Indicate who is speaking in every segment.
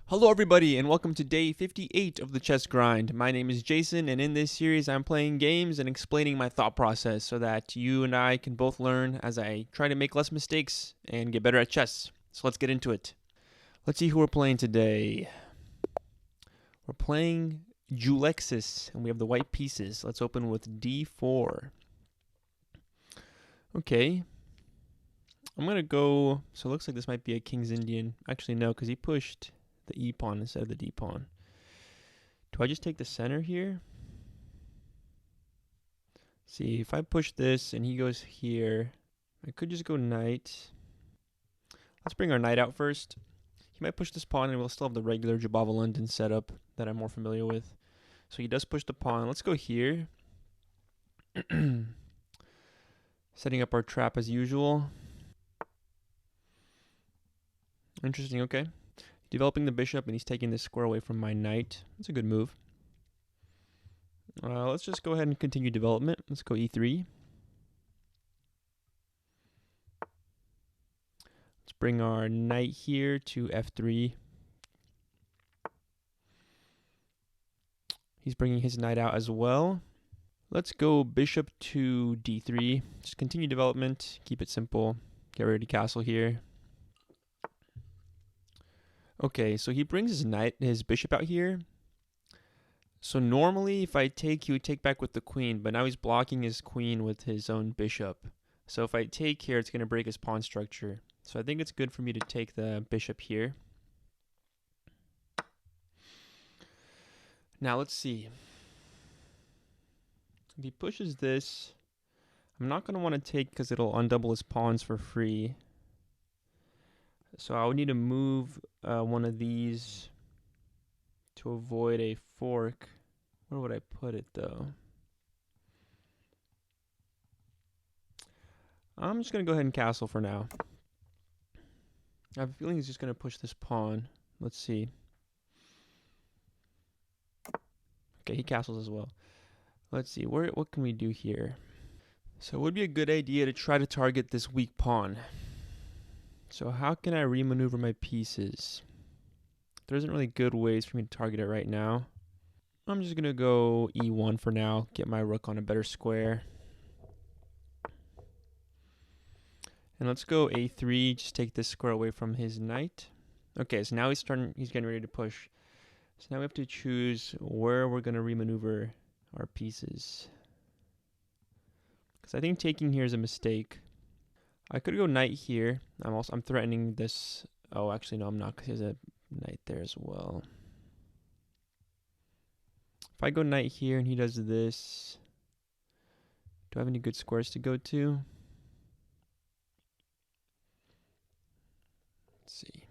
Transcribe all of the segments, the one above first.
Speaker 1: Hello everybody and welcome to day 58 of the chess grind. My name is Jason and in this series I'm playing games and explaining my thought process so that you and I can both learn as I try to make less mistakes and get better at chess. So let's get into it. Let's see who we're playing today. We're playing Julexis and we have the white pieces. Let's open with d4. Okay. I'm going to go, so it looks like this might be a King's Indian. Actually no, because he pushed the E pawn instead of the D pawn. Do I just take the center here? See, if I push this and he goes here, I could just go knight. Let's bring our knight out first. He might push this pawn and we'll still have the regular Jabava London setup that I'm more familiar with. So he does push the pawn. Let's go here. Setting up our trap as usual. Interesting, okay. Developing the bishop and he's taking this square away from my knight. That's a good move. Let's just go ahead and continue development. Let's go e3. Let's bring our knight here to f3. He's bringing his knight out as well. Let's go bishop to d3. Just continue development. Keep it simple. Get ready to castle here. Okay, so he brings his bishop out here. So normally if I take, he would take back with the queen, but now he's blocking his queen with his own bishop. So if I take here, it's going to break his pawn structure. So I think it's good for me to take the bishop here. Now let's see. If he pushes this, I'm not going to want to take because it'll undouble his pawns for free. So I would need to move one of these to avoid a fork. Where would I put it though? I'm just going to go ahead and castle for now. I have a feeling he's just going to push this pawn. Let's see. Okay, he castles as well. Let's see, what can we do here? So it would be a good idea to try to target this weak pawn. So how can I remaneuver my pieces? There isn't really good ways for me to target it right now. I'm just going to go e1 for now, get my rook on a better square. And let's go a3, just take this square away from his knight. Okay, so now he's getting ready to push. So now we have to choose where we're going to remaneuver our pieces. Because I think taking here is a mistake. I could go knight here. I'm threatening this. Oh, actually, no, I'm not, because there's a knight there as well. If I go knight here and he does this, do I have any good squares to go to? Let's see.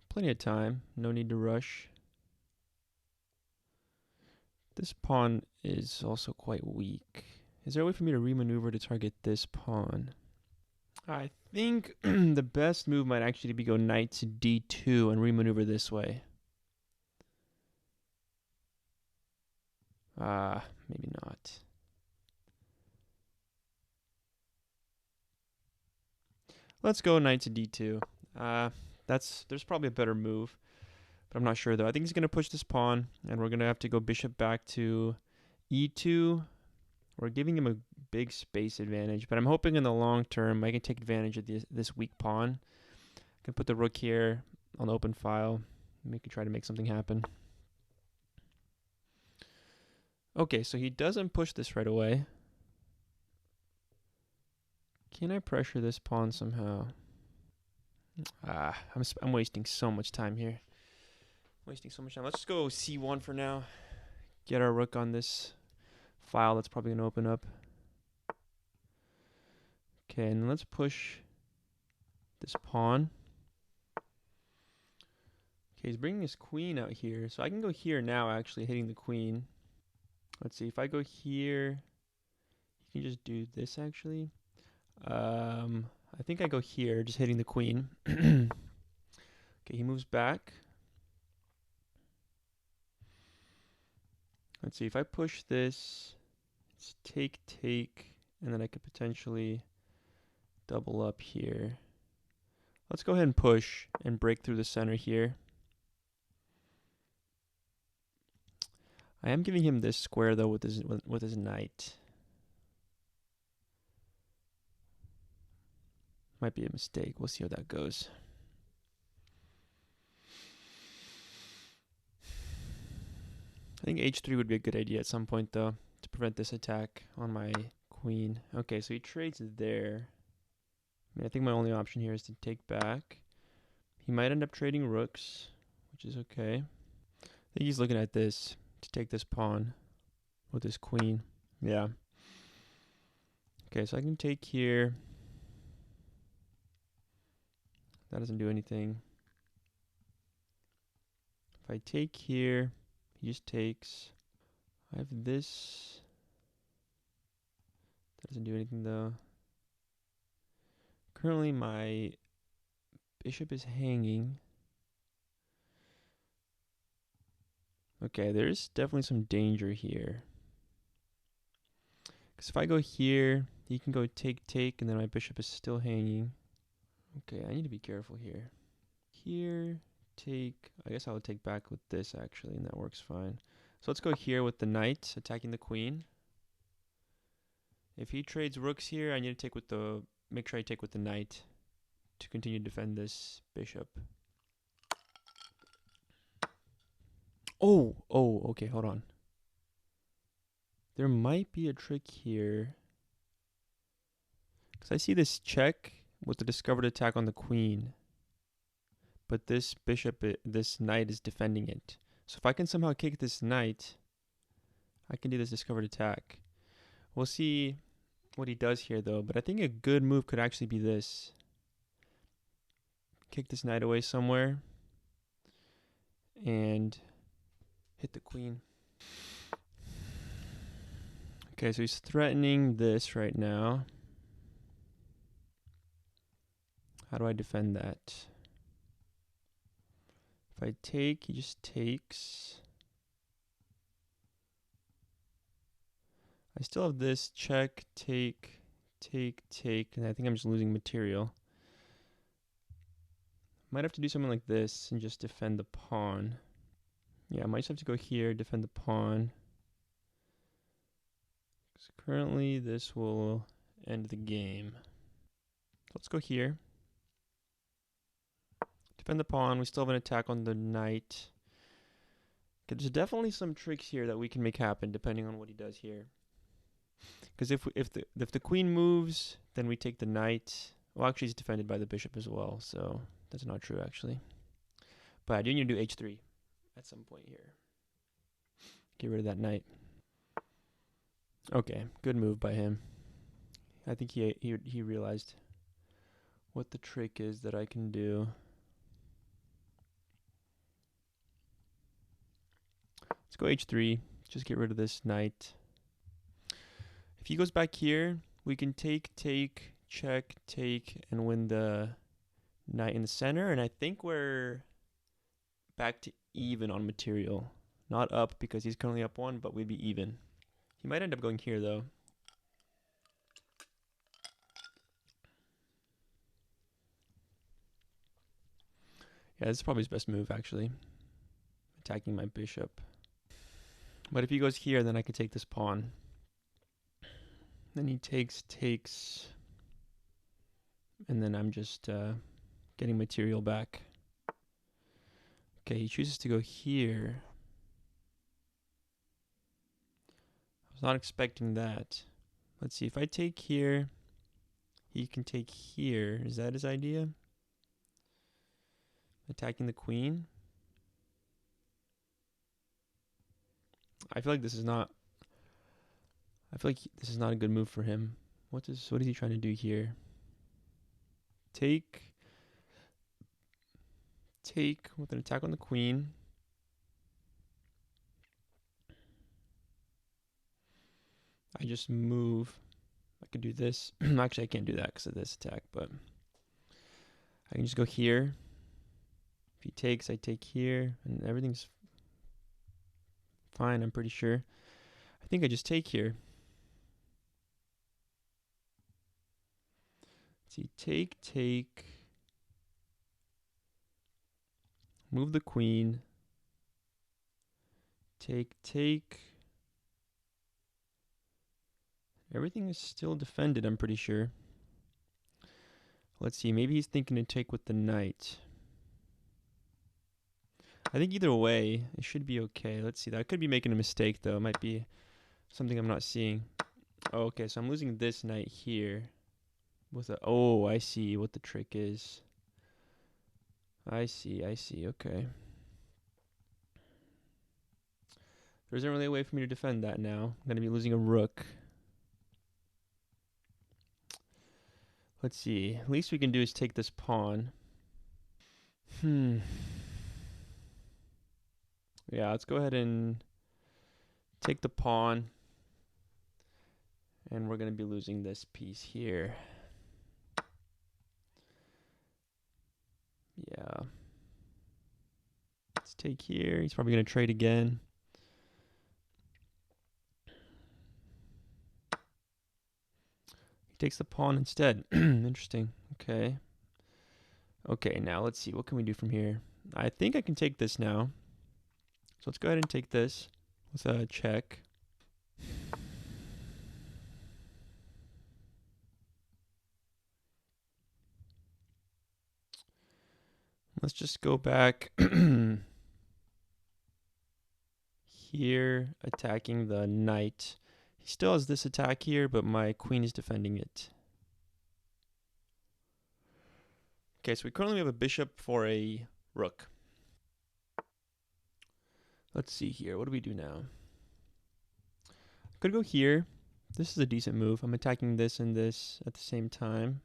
Speaker 1: Plenty of time. No need to rush. This pawn is also quite weak. Is there a way for me to remaneuver to target this pawn? I think the best move might actually be go knight to d2 and remaneuver this way. Maybe not. Let's go knight to d2. There's probably a better move, but I'm not sure though. I think he's gonna push this pawn, and we're gonna have to go bishop back to e2. We're giving him a big space advantage, but I'm hoping in the long term I can take advantage of this weak pawn. I can put the rook here on the open file, and we can try to make something happen. Okay, so he doesn't push this right away. Can I pressure this pawn somehow? I'm wasting so much time here. Wasting so much time. Let's just go c1 for now. Get our rook on this file that's probably going to open up. Okay, and let's push this pawn. Okay, he's bringing his queen out here. So I can go here now, actually, hitting the queen. Let's see, if I go here, you can just do this, actually. I think I go here, just hitting the queen. Okay, he moves back. Let's see, if I push this, it's take, take, and then I could potentially double up here. Let's go ahead and push and break through the center here. I am giving him this square though with his knight. Might be a mistake. We'll see how that goes. I think h3 would be a good idea at some point though, to prevent this attack on my queen. Okay, so he trades there. I think my only option here is to take back. He might end up trading rooks, which is okay. I think he's looking at this to take this pawn with his queen. Yeah. Okay, so I can take here. That doesn't do anything. If I take here, he just takes. I have this. That doesn't do anything though. Currently my bishop is hanging. Okay, there's definitely some danger here. Because if I go here, he can go take, and then my bishop is still hanging. Okay, I need to be careful here. Here, take. I guess I'll take back with this actually, and that works fine. So let's go here with the knight attacking the queen. If he trades rooks here, I need to take with the. Make sure I take with the knight to continue to defend this bishop. Oh, okay, hold on. There might be a trick here. Because I see this check with the discovered attack on the queen. But this bishop, this knight is defending it. So if I can somehow kick this knight, I can do this discovered attack. We'll see what he does here though. But I think a good move could actually be this. Kick this knight away somewhere. And hit the queen. Okay, so he's threatening this right now. How do I defend that? If I take, he just takes. I still have this check, take, and I think I'm just losing material. Might have to do something like this and just defend the pawn. Yeah, I might just have to go here, defend the pawn. So currently, this will end the game. Let's go here. Defend the pawn. We still have an attack on the knight. Okay, there's definitely some tricks here that we can make happen depending on what he does here. Because if the queen moves, then we take the knight. Well, actually, he's defended by the bishop as well, so that's not true actually. But I do need to do h3 at some point here. Get rid of that knight. Okay, good move by him. I think he realized what the trick is that I can do. Let's go h3. Just get rid of this knight. If he goes back here, we can take, check, take, and win the knight in the center. And I think we're back to even on material. Not up because he's currently up one, but we'd be even. He might end up going here though. Yeah, this is probably his best move actually. Attacking my bishop. But if he goes here, then I could take this pawn. Then he takes, and then I'm just getting material back. Okay, he chooses to go here. I was not expecting that. Let's see, if I take here, he can take here. Is that his idea? Attacking the queen? I feel like this is not a good move for him. What is he trying to do here? Take with an attack on the queen. I just move. I could do this. Actually, I can't do that because of this attack, but I can just go here. If he takes, I take here, and everything's fine, I'm pretty sure. I think I just take here. Let's see, take. If he takes, I take here. If he takes, I take here. And everything's fine, I'm pretty sure. I think I just take here. See, take. If he takes, I take here. And everything's fine, I'm pretty sure. I think I just take here. See, take. If he takes, I take here. And everything's fine, I'm pretty sure. I think I just take here. Move the queen. Take. Everything is still defended, I'm pretty sure. Let's see, maybe he's thinking to take with the knight. I think either way, it should be okay. Let's see, that could be making a mistake though. It might be something I'm not seeing. Oh, okay, so I'm losing this knight here. With a, oh, I see what the trick is. I see, okay. There isn't really a way for me to defend that now. I'm gonna be losing a rook. Let's see, least we can do is take this pawn. Yeah, let's go ahead and take the pawn. And we're gonna be losing this piece here. Yeah. Let's take here. He's probably going to trade again. He takes the pawn instead. Interesting. Okay. Okay, now let's see. What can we do from here? I think I can take this now. So let's go ahead and take this. Let's check. Let's just go back here, attacking the knight. He still has this attack here, but my queen is defending it. Okay, so we currently have a bishop for a rook. Let's see here. What do we do now? Could go here. This is a decent move. I'm attacking this and this at the same time.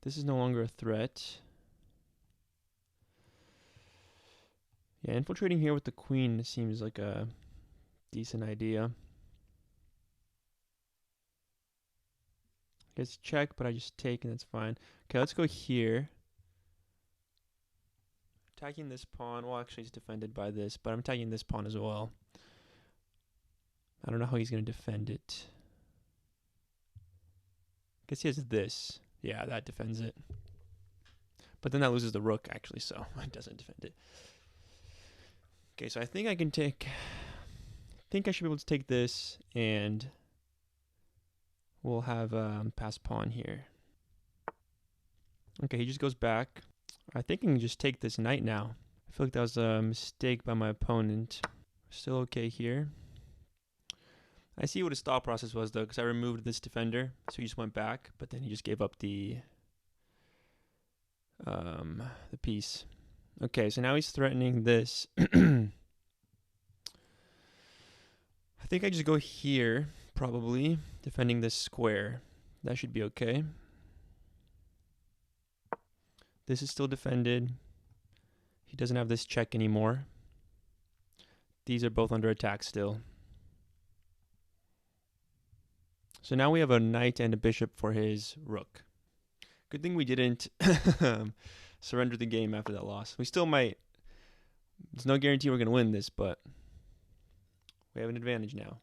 Speaker 1: This is no longer a threat. Yeah, infiltrating here with the queen seems like a decent idea. I guess check, but I just take and that's fine. Okay, let's go here. Attacking this pawn. Well, actually, it's defended by this, but I'm attacking this pawn as well. I don't know how he's going to defend it. I guess he has this. Yeah, that defends it. But then that loses the rook, actually, so it doesn't defend it. Okay, so I think I can take... I think I should be able to take this, and we'll have pass pawn here. Okay, he just goes back. I think I can just take this knight now. I feel like that was a mistake by my opponent. Still okay here. I see what his thought process was, though, because I removed this defender, so he just went back, but then he just gave up the piece. Okay, so now he's threatening this. I think I just go here, probably, defending this square. That should be okay. This is still defended. He doesn't have this check anymore. These are both under attack still. So now we have a knight and a bishop for his rook. Good thing we didn't surrender the game after that loss. We still might. There's no guarantee we're going to win this, but we have an advantage now.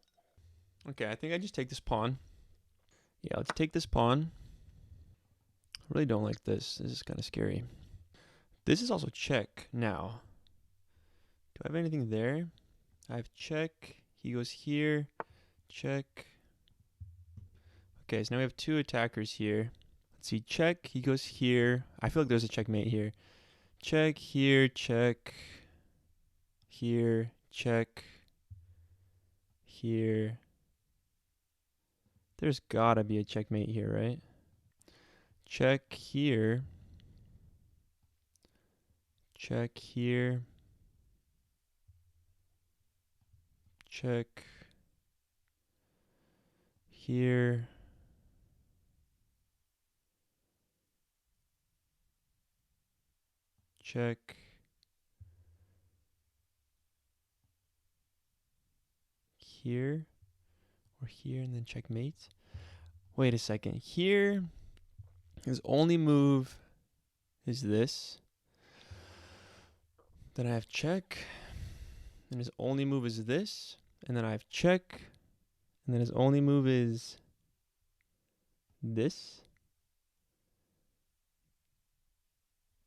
Speaker 1: Okay, I think I just take this pawn. Yeah, let's take this pawn. I really don't like this. This is kind of scary. This is also check now. Do I have anything there? I have check. He goes here. Check. Okay, so now we have two attackers here. Let's see, check. He goes here. I feel like there's a checkmate here. Check, here, check. Here, check. Here. There's gotta be a checkmate here, right? Check here. Check here. Check here. Check here or here and then checkmate. Wait a second. Here, his only move is this. Then I have check. And his only move is this. And then I have check. And then his only move is this.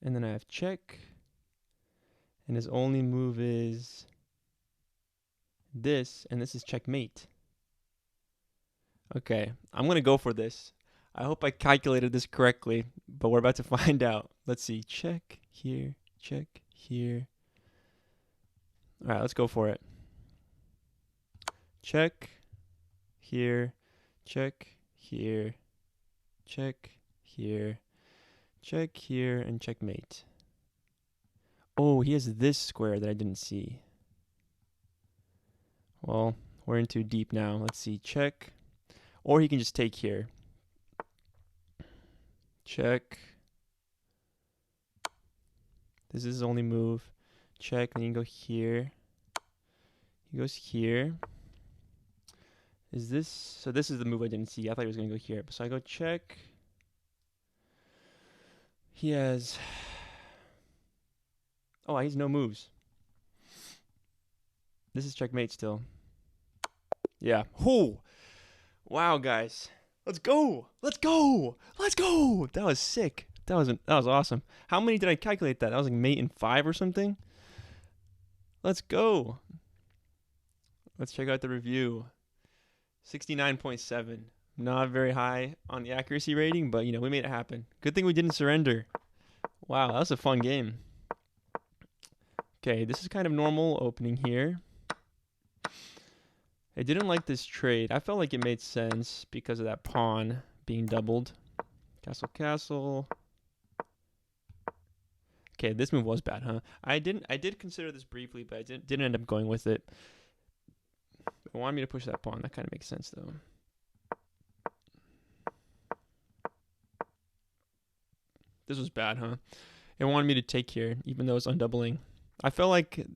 Speaker 1: And then I have check. And his only move is this, and this is checkmate. Okay, I'm going to go for this. I hope I calculated this correctly, but we're about to find out. Let's see. Check here, check here. All right, let's go for it. Check here, check here, check here, check here, and checkmate. Oh, he has this square that I didn't see. Well, we're in too deep now. Let's see. Check. Or he can just take here. Check. This is his only move. Check. Then you can go here. He goes here. Is this... So this is the move I didn't see. I thought he was going to go here. So I go check. He has... Oh, he has no moves. This is checkmate still. Yeah. Oh! Wow, guys. Let's go! Let's go! Let's go! That was sick. That was awesome. How many did I calculate that? That was like mate in 5 or something? Let's go. Let's check out the review. 69.7. Not very high on the accuracy rating, but, you know, we made it happen. Good thing we didn't surrender. Wow, that was a fun game. Okay, this is kind of normal opening here. I didn't like this trade. I felt like it made sense because of that pawn being doubled. Castle, castle. Okay, this move was bad, huh? I did consider this briefly, but I didn't end up going with it. It wanted me to push that pawn. That kind of makes sense, though. This was bad, huh? It wanted me to take here, even though it's undoubling. I feel like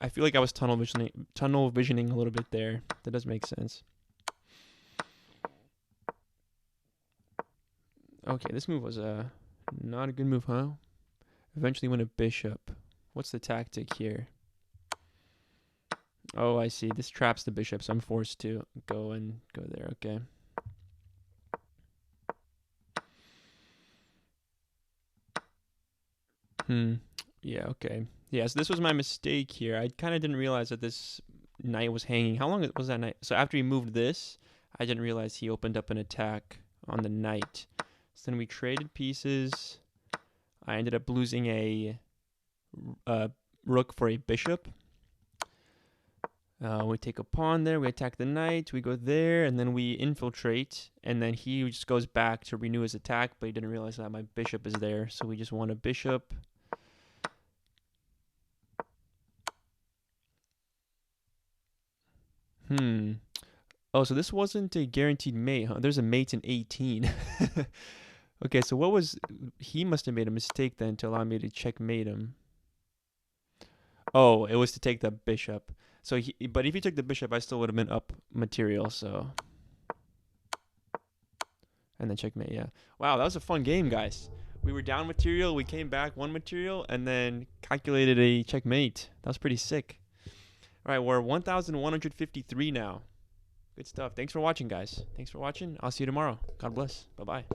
Speaker 1: I was tunnel visioning a little bit there. That does make sense. Okay, this move was not a good move, huh? Eventually win a bishop. What's the tactic here? Oh, I see. This traps the bishop, so I'm forced to go there. Okay. Yeah, okay. Yeah, so this was my mistake here. I kind of didn't realize that this knight was hanging. How long was that knight? So after he moved this, I didn't realize he opened up an attack on the knight. So then we traded pieces. I ended up losing a rook for a bishop. We take a pawn there. We attack the knight. We go there, and then we infiltrate. And then he just goes back to renew his attack, but he didn't realize that my bishop is there. So we just won a bishop. Oh, so this wasn't a guaranteed mate, huh? There's a mate in 18. Okay, so what was... He must have made a mistake then to allow me to checkmate him. Oh, it was to take the bishop. So, but if he took the bishop, I still would have been up material, so... And then checkmate, yeah. Wow, that was a fun game, guys. We were down material, we came back 1 material, and then calculated a checkmate. That was pretty sick. All right, we're 1,153 now. Good stuff. Thanks for watching, guys. Thanks for watching. I'll see you tomorrow. God bless. Bye-bye.